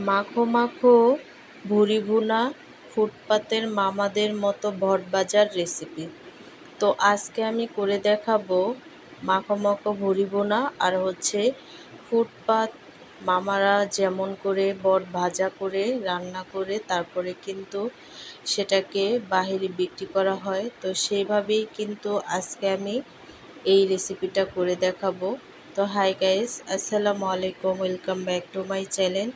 মাখো মাখো ভুরি ভুনা ফুটপাতের মামাদের মতো ভটভাজার রেসিপি। তো আজকে আমি করে দেখাবো মাখো মাখো ভুরি ভুনা আর ফুটপাত মামারা যেমন করে বট ভাজা করে রান্না করে তারপরে কিন্তু সেটাকে বাহিরে বিক্রি করা হয়, তো সেইভাবেই কিন্তু আজকে আমি এই রেসিপিটা করে দেখাবো। তো হাই গাইস, আসসালামু আলাইকুম, welcome back to my channel.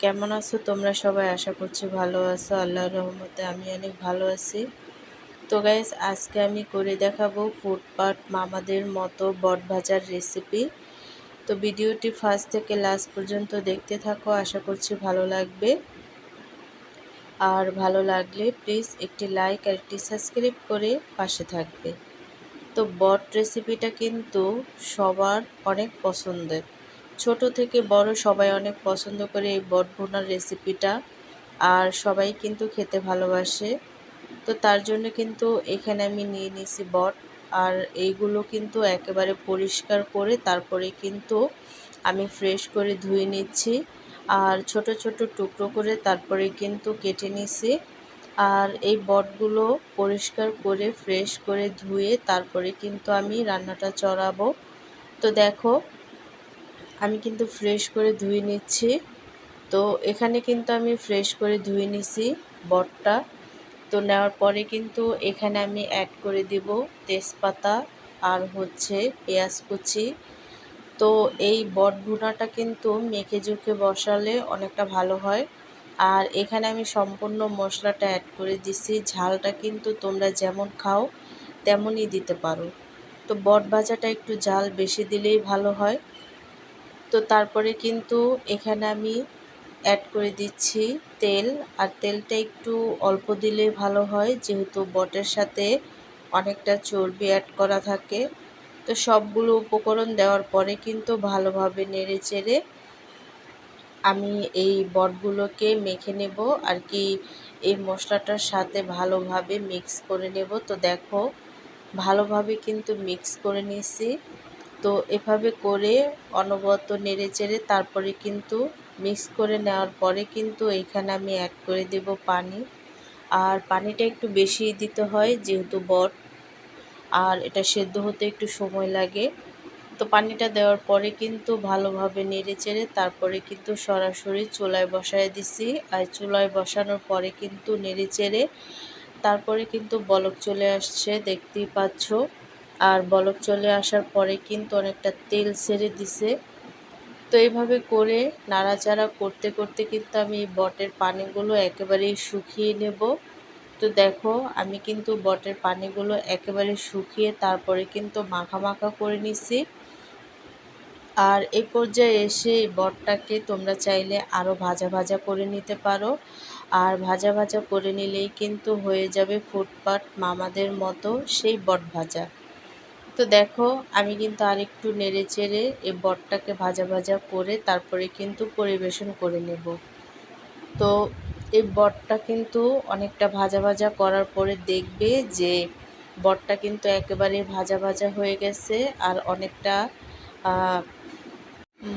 কেমন আছো তোমরা সবাই? আশা করছি ভালো আছো। আল্লাহর রহমতে আমি অনেক ভালো আছি। তো গাইস, আজকে আমি করে দেখাবো ফুটপাত মামাদের মতো বট ভাজার রেসিপি। তো ভিডিওটি ফার্স্ট থেকে লাস্ট পর্যন্ত দেখতে থাকো, আশা করছি ভালো লাগবে। আর ভালো লাগলে প্লিজ একটি লাইক আর একটি সাবস্ক্রাইব করে পাশে থাকবে। তো বট রেসিপিটা কিন্তু সবার অনেক পছন্দের, ছোট থেকে বড় সবাই অনেক পছন্দ করে এই বট ভুনার রেসিপিটা, আর সবাই কিন্তু খেতে ভালোবাসে। তো তার জন্য কিন্তু এখানে আমি নিয়ে নিয়েছি বট, আর এইগুলো কিন্তু একেবারে পরিষ্কার করে তারপরে কিন্তু আমি ফ্রেশ করে ধুয়ে নিচ্ছি, আর ছোট ছোট টুকরো করে তারপরে কিন্তু কেটে নিছি। আর এই বটগুলো পরিষ্কার করে ফ্রেশ করে ধুয়ে তারপরে কিন্তু আমি রান্নাটা চড়াবো। তো দেখো, আমি কিন্তু ফ্রেশ করে ধুয়ে নিচ্ছি। তো এখানে কিন্তু আমি ফ্রেশ করে ধুয়ে নিছি বটটা। তো নেওয়ার পরে কিন্তু এখানে আমি অ্যাড করে দিব তেজপাতা আর পেঁয়াজ কুচি। তো এই বট ভুনাটা কিন্তু মেখে জুখে বসালে অনেকটা ভালো হয়। আর এখানে আমি সম্পূর্ণ মশলাটা অ্যাড করে দিছি। ঝালটা কিন্তু তোমরা যেমন খাও তেমনই দিতে পারো। তো বট ভাজাটা একটু ঝাল বেশি দিলেই ভালো হয়। তো তারপরে কিন্তু এখানে আমি অ্যাড করে দিচ্ছি তেল, আর তেলটা একটু অল্প দিলে ভালো হয়, যেহেতু বটের সাথে অনেকটা চর্বি অ্যাড করা থাকে। তো সবগুলো উপকরণ দেওয়ার পরে কিন্তু ভালোভাবে নেড়ে চেড়ে আমি এই বটগুলোকে মেখে নেব আর কি, এই মশলাটার সাথে ভালোভাবে মিক্স করে নেব। তো দেখো, ভালোভাবে কিন্তু মিক্স করে নিয়েছি। তো এভাবে করে অনবরত নেড়ে চেড়ে তারপরে কিন্তু মিক্স করে নেওয়ার পরে কিন্তু এখানে আমি অ্যাড করে দেব পানি। আর পানিটা একটু বেশি দিতে হয়, যেহেতু বট আর এটা সেদ্ধ হতে একটু সময় লাগে। তো পানিটা দেওয়ার পরে কিন্তু ভালোভাবে নেড়ে চেড়ে তারপরে কিন্তু সরাসরি চুলায় বসায় দিছি। আর চুলায় বসানোর পরে কিন্তু নেড়ে চেড়ে তারপরে কিন্তু বলক চলে আসছে, দেখতেই পাচ্ছ। আর বলক চলে আসার পরে কিন্তু অনেকটা তেল ছেড়ে দিছে। তো এইভাবে করে নাড়াচাড়া করতে করতে কিন্তু আমি এই বটের পানিগুলো একেবারেই শুকিয়ে নেব। তো দেখো, আমি কিন্তু বটের পানিগুলো একেবারে শুকিয়ে তারপরে কিন্তু মাখা মাখা করে নিছি। আর এই পর্যায়ে এসে এই বটটাকে তোমরা চাইলে আরও ভাজা ভাজা করে নিতে পারো। আর ভাজা ভাজা করে নিলেই কিন্তু হয়ে যাবে ফুটপাত মামাদের মতো সেই বট ভাজা। তো দেখো, আমি কিন্তু আরেকটু নেড়ে চেড়ে এই বটটাকে ভাজা ভাজা করে তারপরে কিন্তু পরিবেশন করে নেব। তো এই বটটা কিন্তু অনেকটা ভাজা ভাজা করার পরে দেখবে যে বটটা কিন্তু একেবারে ভাজা ভাজা হয়ে গেছে, আর অনেকটা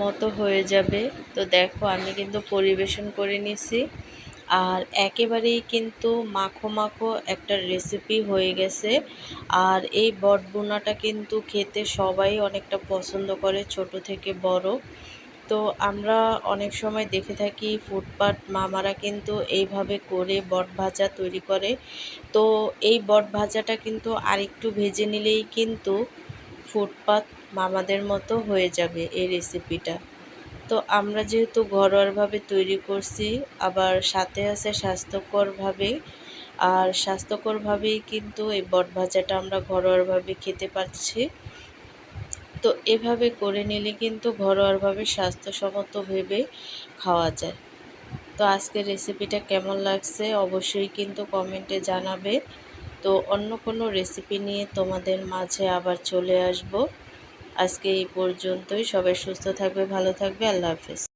মতো হয়ে যাবে। তো দেখো, আমি কিন্তু পরিবেশন করে নিছি। আর একেবারেই কিন্তু মাখো মাখো একটা রেসিপি হয়ে গেছে। আর এই বট ভুনাটা কিন্তু খেতে সবাই অনেকটা পছন্দ করে, ছোট থেকে বড়। তো আমরা অনেক সময় দেখে থাকি ফুটপাত মামারা কিন্তু এইভাবে করে বট ভাজা তৈরি করে। তো এই বট ভাজাটা কিন্তু আরেকটু ভেজে নিলেই কিন্তু ফুটপাত মামাদের মতো হয়ে যাবে এই রেসিপিটা। তো আমরা যেহেতু ঘরোয়াভাবে তৈরি করছি, আবার সাথে আছে স্বাস্থ্যকরভাবে, আর স্বাস্থ্যকরভাবেই কিন্তু এই বট ভাজাটা আমরা ঘরোয়াভাবে খেতে পাচ্ছি। তো এভাবে করে নিলে কিন্তু ঘরোয়াভাবে স্বাস্থ্যসম্মত ভেবে খাওয়া যায়। তো আজকের রেসিপিটা কেমন লাগছে অবশ্যই কিন্তু কমেন্টে জানাবে। তো অন্য কোনো রেসিপি নিয়ে তোমাদের মাঝে আবার চলে আসব। আজকে এই পর্যন্তই। সবাই সুস্থ থাকবে, ভালো থাকবে। আল্লাহ হাফেজ।